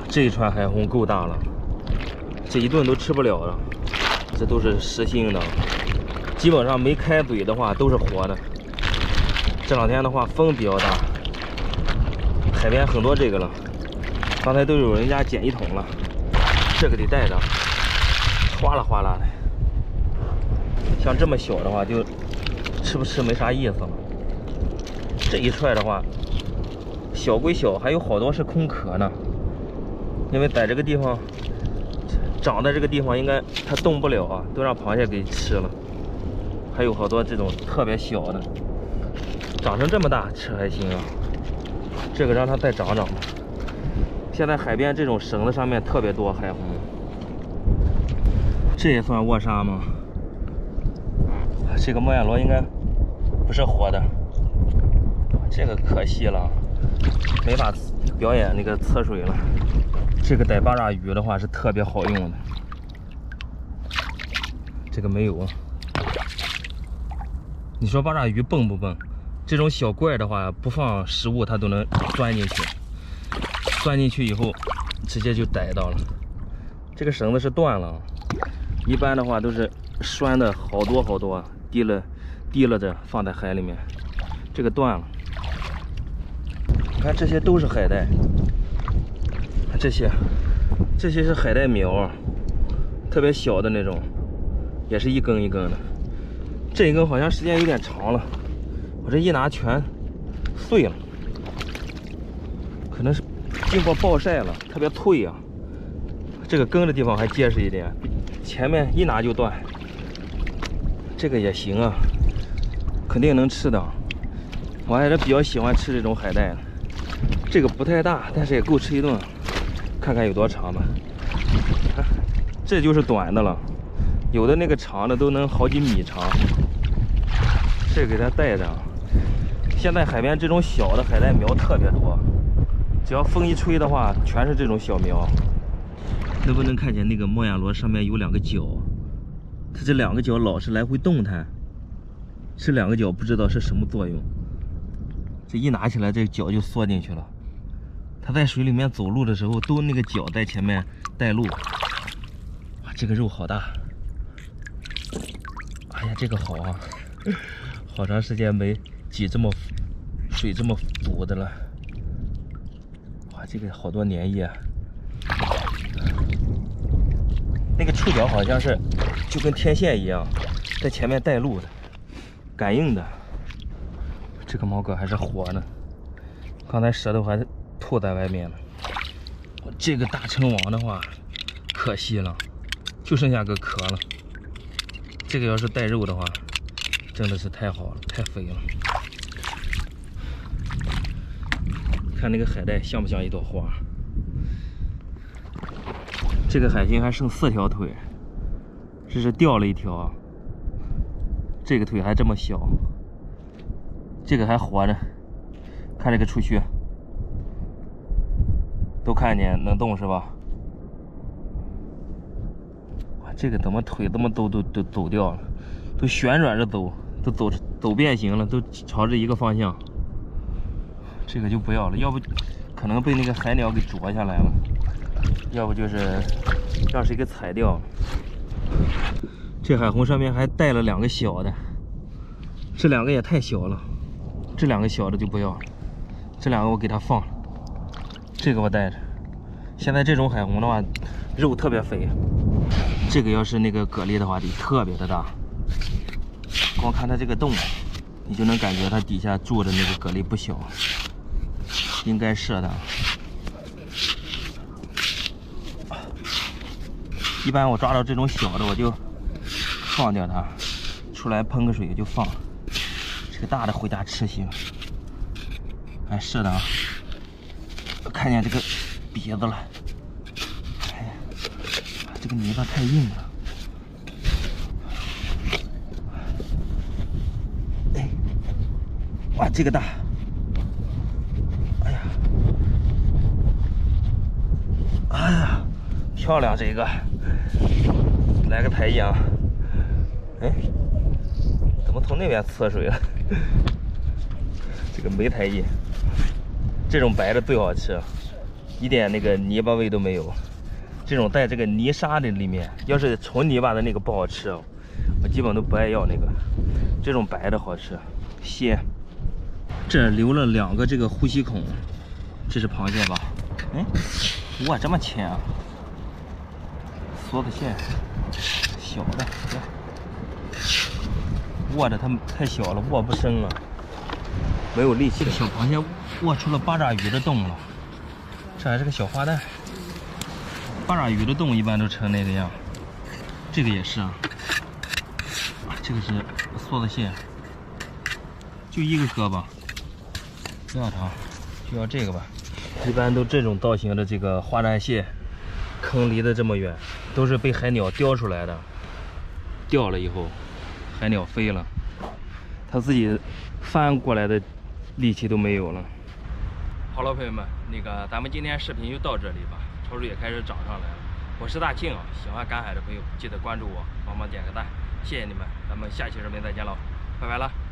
这一串海虹够大了，这一顿都吃不了了。这都是实心的，基本上没开嘴的话都是活的。这两天的话风比较大，海边很多这个了，刚才都有人家捡一桶了，这个得带着，哗啦哗啦的。像这么小的话，就吃不吃没啥意思了。这一串的话，小归小，还有好多是空壳呢，因为在这个地方长在这个地方，应该它动不了啊，都让螃蟹给吃了。还有好多这种特别小的，长成这么大吃还行啊。这个让它再长长吧。现在海边这种绳子上面特别多海虹，这也算卧沙吗？这个莫亚罗应该不是活的，这个可惜了，没法表演那个测水了。这个逮八爪鱼的话是特别好用的，这个没有。你说八爪鱼笨不笨？这种小怪的话，不放食物它都能钻进去，钻进去以后直接就逮到了。这个绳子是断了，一般的话都是拴的好多好多，提了着放在海里面，这个断了。你看这些都是海带，这些是海带苗，特别小的那种，也是一根一根的。这一根好像时间有点长了，我这一拿全碎了，可能是经过暴晒了，特别脆啊。这个根的地方还结实一点，前面一拿就断。这个也行啊，肯定能吃的。我还是比较喜欢吃这种海带的。这个不太大，但是也够吃一顿。看看有多长吧。这就是短的了，有的那个长的都能好几米长。这给它带着。现在海边这种小的海带苗特别多，只要风一吹的话，全是这种小苗。能不能看见那个莫亚罗上面有两个角？它这两个角老是来回动弹，这两个角不知道是什么作用。这一拿起来，这脚就缩进去了。它在水里面走路的时候，都那个脚在前面带路。哇，这个肉好大！哎呀，这个好啊！好长时间没挤这么水这么堵的了。哇，这个好多粘液。那个触角好像是就跟天线一样，在前面带路的，感应的。这个毛蛤还是活的，刚才舌头还吐在外面了。这个大成王的话，可惜了，就剩下个壳了。这个要是带肉的话，真的是太好了，太肥了。看那个海带像不像一朵花？这个海星还剩4条腿，这是掉了一条，这个腿还这么小，这个还活着。看这个触须，都看见能动是吧？哇，这个怎么腿这么都走掉了，都旋转着走，都走变形了，都朝着一个方向。这个就不要了，要不可能被那个海鸟给啄下来了。要不就是让谁给踩掉了。这海虹上面还带了2个小的，这2个也太小了，这2个小的就不要了，这2个我给它放了，这个我带着。现在这种海虹的话，肉特别肥，这个要是那个蛤蜊的话，得特别的大。光看它这个洞，你就能感觉它底下住的那个蛤蜊不小，应该是的。一般我抓到这种小的，我就放掉它，出来喷个水就放。这个大的回家吃行。哎，是的啊，看见这个鼻子了。哎呀，这个泥巴太硬了。哎，哇，这个大。哎呀，哎呀，漂亮这个。来个抬阳，哎，怎么从那边呲水了？这个没抬翼，这种白的最好吃。一点那个泥巴味都没有。这种带这个泥沙的里面，要是纯泥巴的那个不好吃哦，我基本都不爱要那个。这种白的好吃，鲜。这留了2个这个呼吸孔，这是螃蟹吧？哎，哇，这么浅啊！梭子蟹，小的，握着它太小了，握不深了，没有力气。小螃蟹握出了八爪鱼的洞了，这还是个小花蛋。八爪鱼的洞一般都成那个样，这个也是啊。这个是梭子蟹，就1个胳膊，不要它，就要这个吧。一般都这种造型的这个花蛋蟹，坑离得这么远，都是被海鸟叼出来的。掉了以后，海鸟飞了，它自己翻过来的力气都没有了。好了，朋友们，那个咱们今天视频就到这里吧。潮水也开始涨上来了。我是大庆啊，喜欢赶海的朋友记得关注我，帮忙点个赞，谢谢你们。咱们下期视频再见喽，拜拜了。